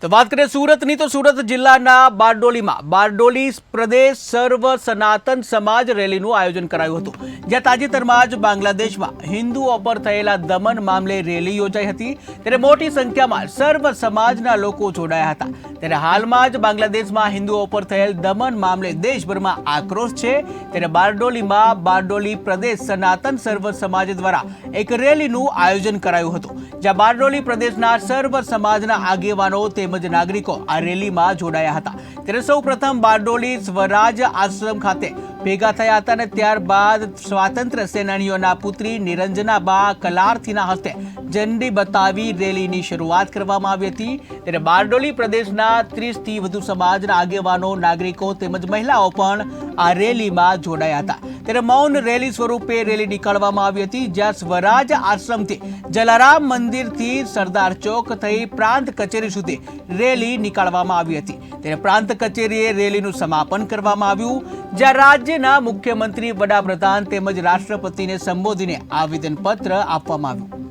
તો વાત કરીએ સુરતની તો સુરત જિલ્લાના બારડોલી પ્રદેશ સર્વ સનાતન સમાજ રેલીનું આયોજન કરાયું હતું, જ્યાં તાજેતરમાં જ બાંગ્લાદેશમાં હિન્દુઓ પર થયેલા દમન મામલે રેલી યોજાઈ હતી। ત્યારે મોટી સંખ્યામાં સર્વ સમાજના લોકો જોડાયા હતા। ત્યારે હાલમાં જ બાંગ્લાદેશમાં હિન્દુઓ પર થયેલ દમન મામલે દેશભરમાં આક્રોશ છે। ત્યારે બારડોલી પ્રદેશ સનાતન સર્વ સમાજ દ્વારા એક રેલીનું આયોજન કરાયું હતું, જ્યાં બારડોલી પ્રદેશના સર્વ સમાજના આગેવાનો તેમજ નાગરિકો આ રેલીમાં જોડાયા હતા। ત્યારે સૌપ્રથમ બારડોલી સ્વરાજ આશ્રમ ખાતે ભેગા થયા હતા અને ત્યારબાદ સ્વાતંત્ર્ય સેનાનીઓના પુત્રી નિરંજનાબા કલાર્થીના હસ્તે ઝંડી બતાવી રેલીની શરૂઆત કરવામાં આવી હતી। ત્યારે બારડોલી પ્રદેશના 30થી વધુ સમાજના આગેવાનો, નાગરિકો તેમજ મહિલાઓ પણ આ રેલીમાં જોડાયા હતા। ત્યારે મૌન રેલી સ્વરૂપે રેલી નીકાળવામાં આવી હતી, જ્યાં સ્વરાજ આશ્રમથી જલારામ મંદિરથી સરદાર ચોક થઈ પ્રાંત કચેરી સુધી રેલી નીકાળવામાં આવી હતી। ત્યારે પ્રાંત કચેરીએ રેલીનું સમાપન કરવામાં આવ્યું, જ્યાં રાજ્યના મુખ્યમંત્રી, વડાપ્રધાન તેમજ રાષ્ટ્રપતિને સંબોધીને આવેદનપત્ર આપવામાં આવ્યું।